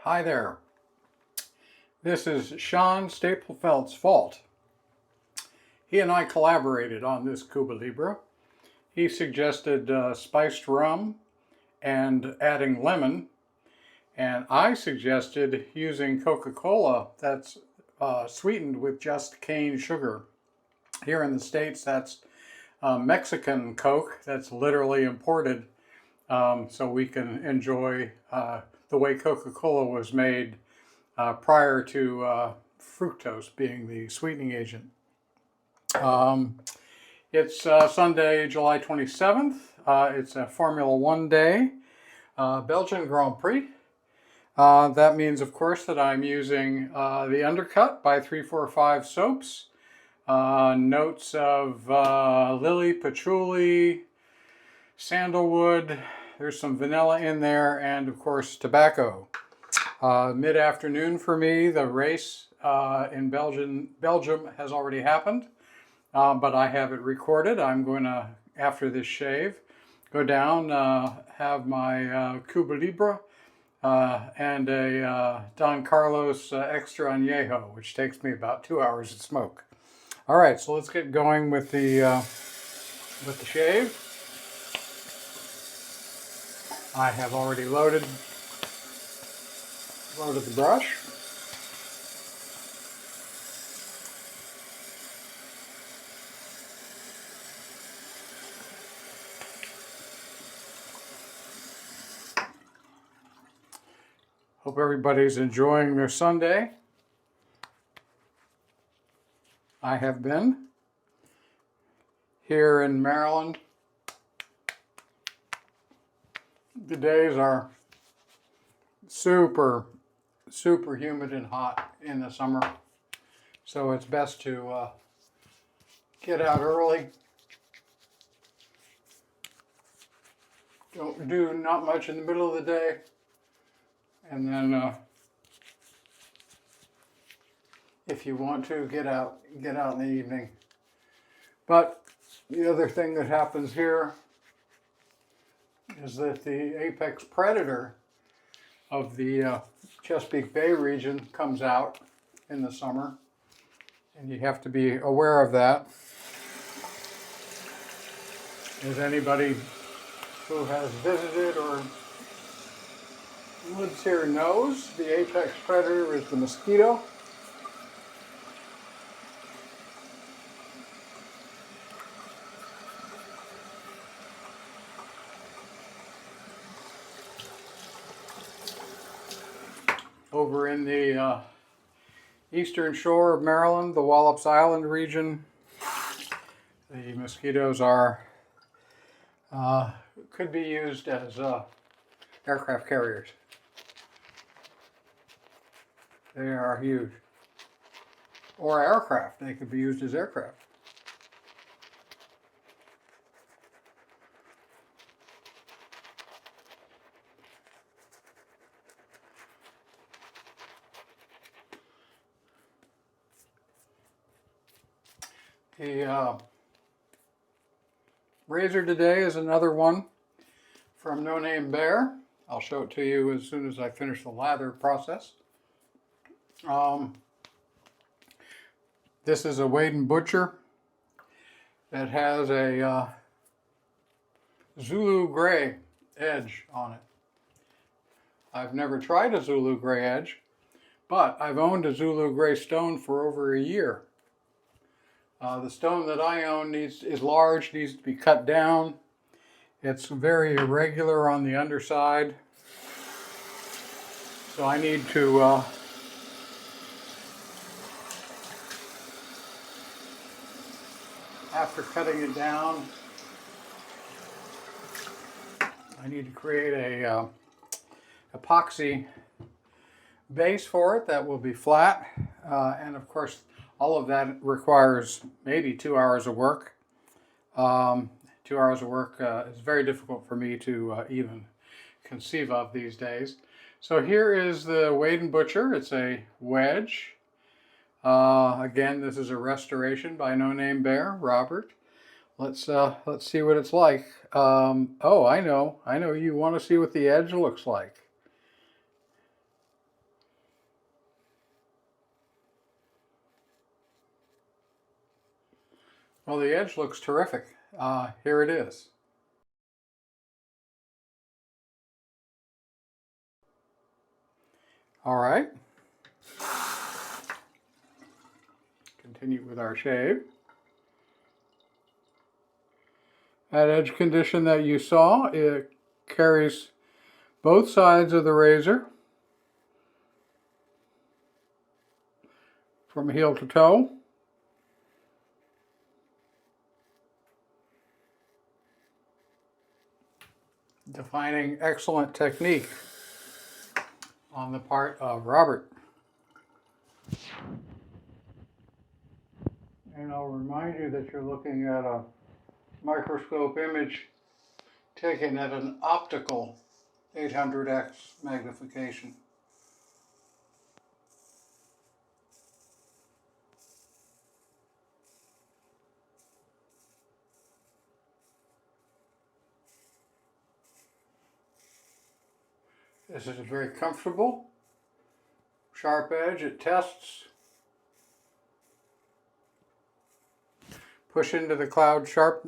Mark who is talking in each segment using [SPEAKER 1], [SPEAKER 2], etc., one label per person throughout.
[SPEAKER 1] Hi there. This is Sean Staplefeld's fault. He and I collaborated on this Cuba Libre. He suggested spiced rum and adding lemon, and I suggested using Coca-Cola that's sweetened with just cane sugar. Here in the States, that's Mexican Coke that's literally imported, so we can enjoy the way Coca-Cola was made prior to fructose being the sweetening agent. It's Sunday, July 27th. It's a Formula One day, Belgian Grand Prix. That means, of course, that I'm using the Undercut by 345 soaps. Notes of lily, patchouli, sandalwood. There's some vanilla in there, and of course tobacco. Mid-afternoon for me. The race in Belgium has already happened, but I have it recorded. I'm going to, after this shave, go down, have my Cuba Libre and a Don Carlos Extra Añejo, which takes me about 2 hours to smoke. All right, so let's get going with the shave. I have already loaded the brush. Hope everybody's enjoying their Sunday. I have been. Here in Maryland, the days are super humid and hot in the summer, so it's best to get out early. Don't do not much in the middle of the day, and then if you want to get out in the evening. But the other thing that happens here is that the apex predator of the Chesapeake Bay region comes out in the summer, and you have to be aware of that. As anybody who has visited or lives here knows, the apex predator is the mosquito. Over in the eastern shore of Maryland, the Wallops Island region, the mosquitoes are could be used as aircraft carriers. They are huge. Or aircraft. They could be used as aircraft. The razor today is another one from No Name Bear. I'll show it to you as soon as I finish the lather process. This is a Wade & Butcher that has a Zulu Grey edge on it. I've never tried a Zulu Grey edge, but I've owned a Zulu Grey stone for over a year. The stone that I own is large, needs to be cut down. It's very irregular on the underside. So I need to after cutting it down, I need to create a epoxy base for it that will be flat, and of course all of that requires maybe 2 hours of work. 2 hours of work is very difficult for me to even conceive of these days. So here is the Wade & Butcher. It's a Wedge. Again, this is a restoration by No Name Bear, Robert. Let's see what it's like. Oh, I know you want to see what the edge looks like. Well, the edge looks terrific. Here it is. All right. Continue with our shave. That edge condition that you saw, it carries both sides of the razor from heel to toe. Defining excellent technique on the part of Robert. And I'll remind you that you're looking at a microscope image taken at an optical 800x magnification. This is a very comfortable, sharp edge. It tests. Push into the cloud sharp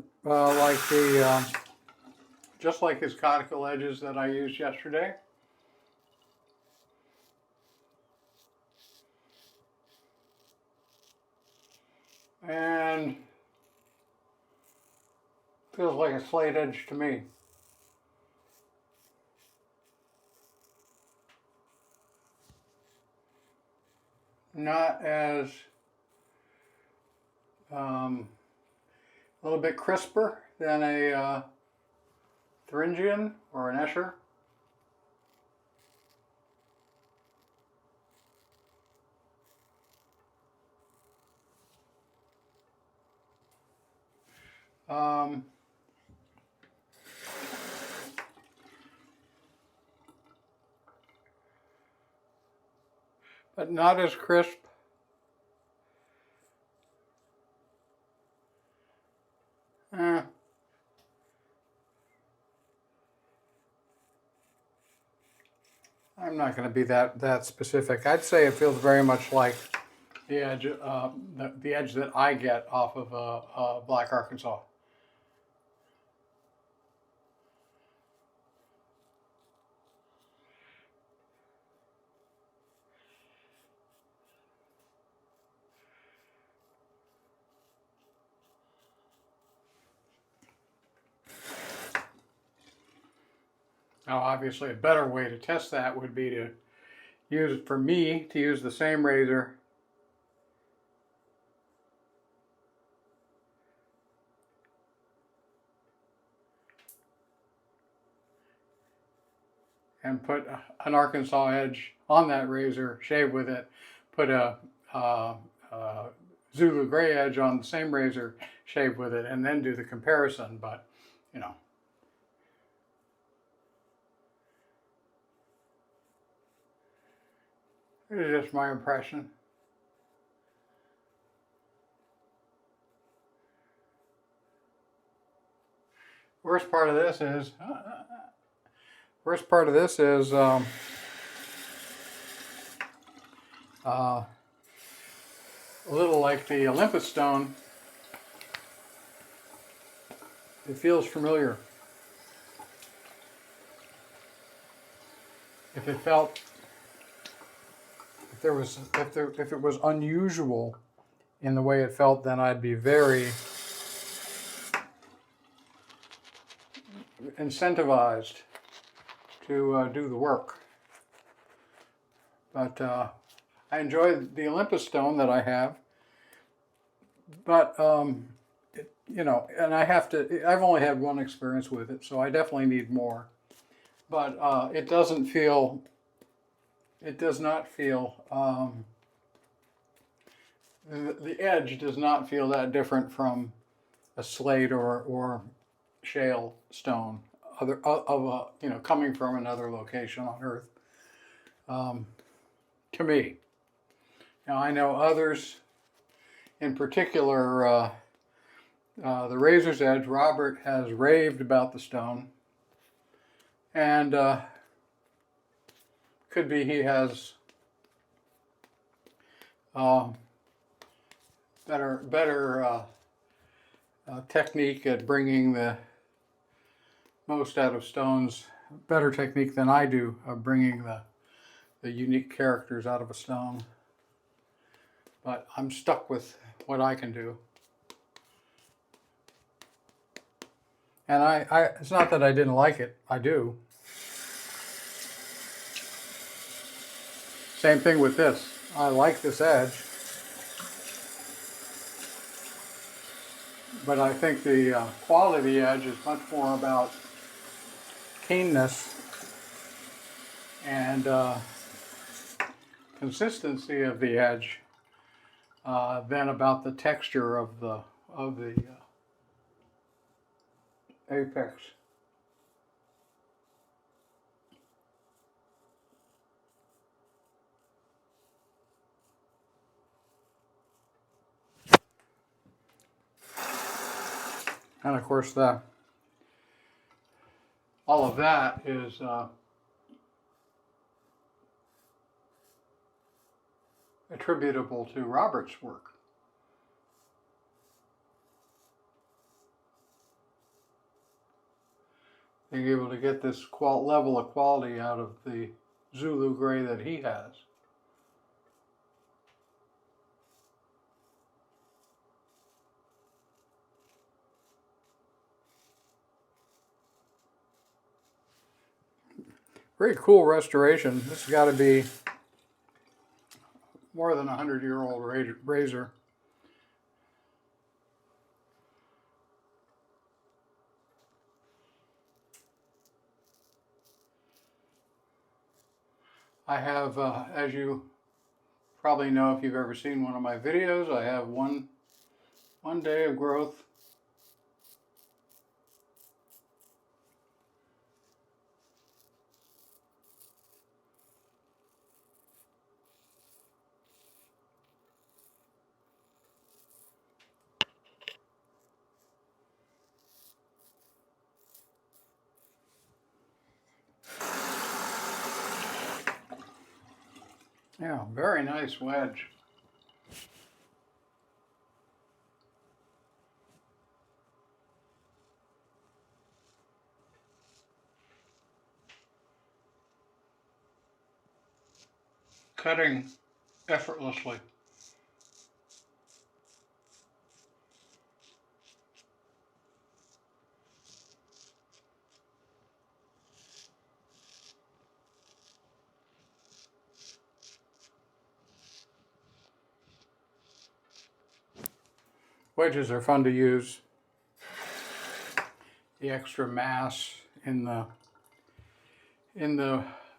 [SPEAKER 1] just like his conical edges that I used yesterday. And feels like a slate edge to me. Not as a little bit crisper than a Thuringian or an Escher. But not as crisp. I'm not going to be that specific. I'd say it feels very much like the edge, the edge that I get off of a Black Arkansas. Now, obviously, a better way to test that would be to use, for me, to use the same razor and put an Arkansas edge on that razor, shave with it, put a Zulu Grey edge on the same razor, shave with it, and then do the comparison. But, you know. It's just my impression. Worst part of this is a little like the Olympus stone. It feels familiar. If it felt, if it was unusual in the way it felt, then I'd be very incentivized to do the work. But I enjoy the Olympus stone that I have. But you know, and I've only had one experience with it, so I definitely need more. But it does not feel, the edge does not feel that different from a slate or shale stone, coming from another location on Earth. To me. Now I know others, in particular, the Razor's Edge, Robert has raved about the stone. And could be he has better technique at bringing the most out of stones, better technique than I do of bringing the unique characters out of a stone. But I'm stuck with what I can do. And it's not that I didn't like it, I do. Same thing with this. I like this edge. But I think the quality edge is much more about keenness and consistency of the edge than about the texture of the apex. And of course, all of that is attributable to Robert's work. Being able to get this level of quality out of the Zulu Grey that he has. Very cool restoration. This has got to be more than 100-year-old razor. I have, as you probably know if you've ever seen one of my videos, I have one day of growth. Yeah, very nice wedge. Cutting effortlessly. Wedges are fun to use. The extra mass in the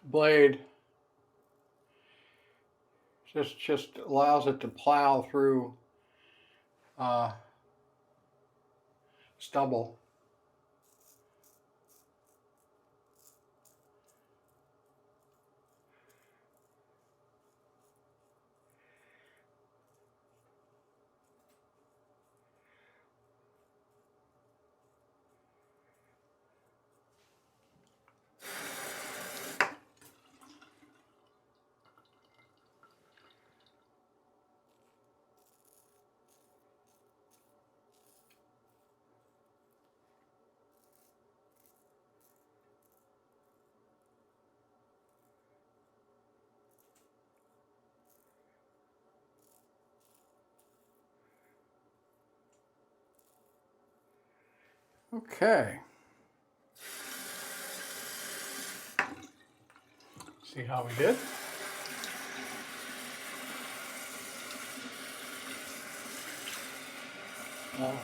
[SPEAKER 1] blade just allows it to plow through stubble. Okay. See how we did? Oh,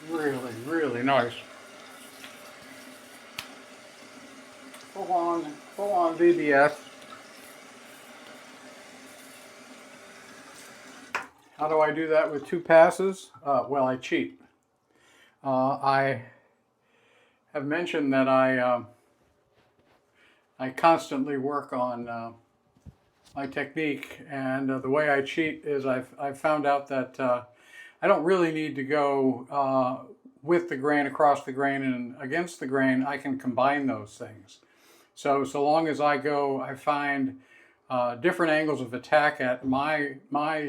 [SPEAKER 1] really, really nice. Full on VBS. How do I do that with 2 passes? Well, I cheat. I have mentioned that I constantly work on my technique, and the way I cheat is I've found out that I don't really need to go with the grain, across the grain, and against the grain. I can combine those things. So long as I find different angles of attack at my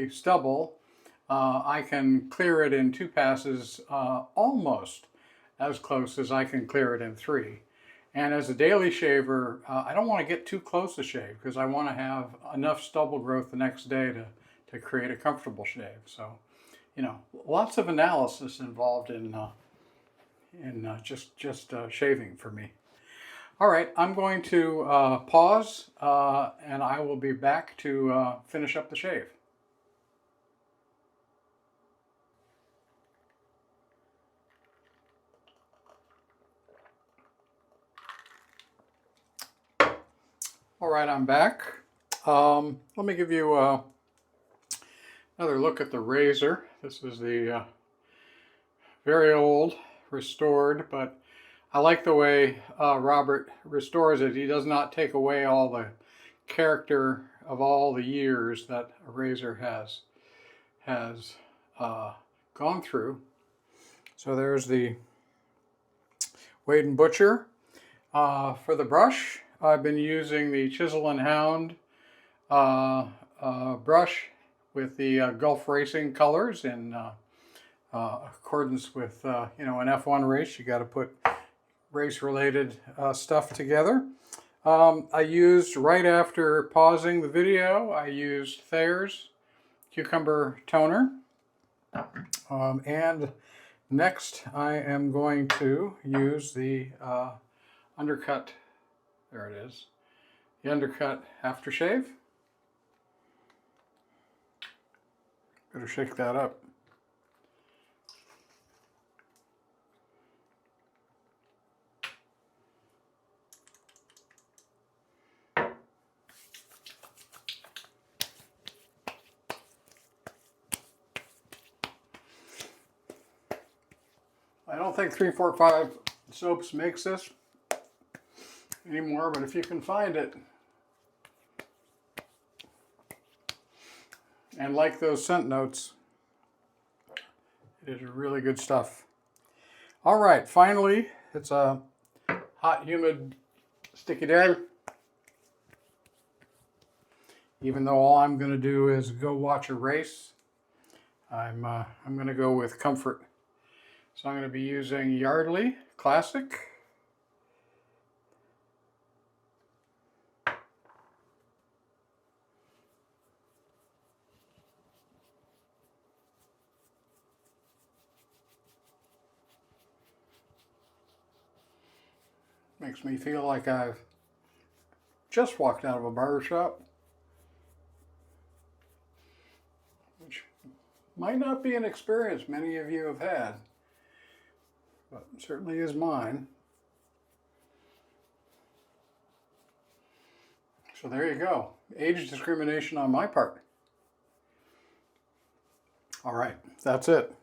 [SPEAKER 1] stubble I can clear it in 2 passes almost as close as I can clear it in 3. And as a daily shaver, I don't want to get too close to shave because I want to have enough stubble growth the next day to create a comfortable shave. So, you know, lots of analysis involved in just shaving for me. All right, I'm going to pause and I will be back to finish up the shave. All right, I'm back. Let me give you another look at the razor. This is the very old, restored, but I like the way Robert restores it. He does not take away all the character of all the years that a razor has gone through. So there's the Wade & Butcher. For the brush, I've been using the Chisel and Hound brush with the Gulf Racing colors in accordance with you know, an F1 race. You got to put race-related stuff together. I used, right after pausing the video, I used Thayers Cucumber Toner. And next I am going to use the Undercut, there it is, the Undercut Aftershave. Better shake that up. I don't think 345 Soaps makes this anymore, but if you can find it and like those scent notes, it is really good stuff. All right, finally, it's a hot, humid, sticky day. Even though all I'm going to do is go watch a race, I'm going to go with comfort. So I'm going to be using Yardley Classic. Makes me feel like I've just walked out of a barber shop, which might not be an experience many of you have had, but certainly is mine. So there you go. Age discrimination on my part. All right, that's it.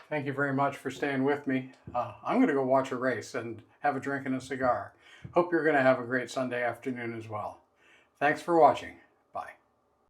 [SPEAKER 1] Thank you very much for staying with me. I'm going to go watch a race and have a drink and a cigar. Hope you're going to have a great Sunday afternoon as well. Thanks for watching.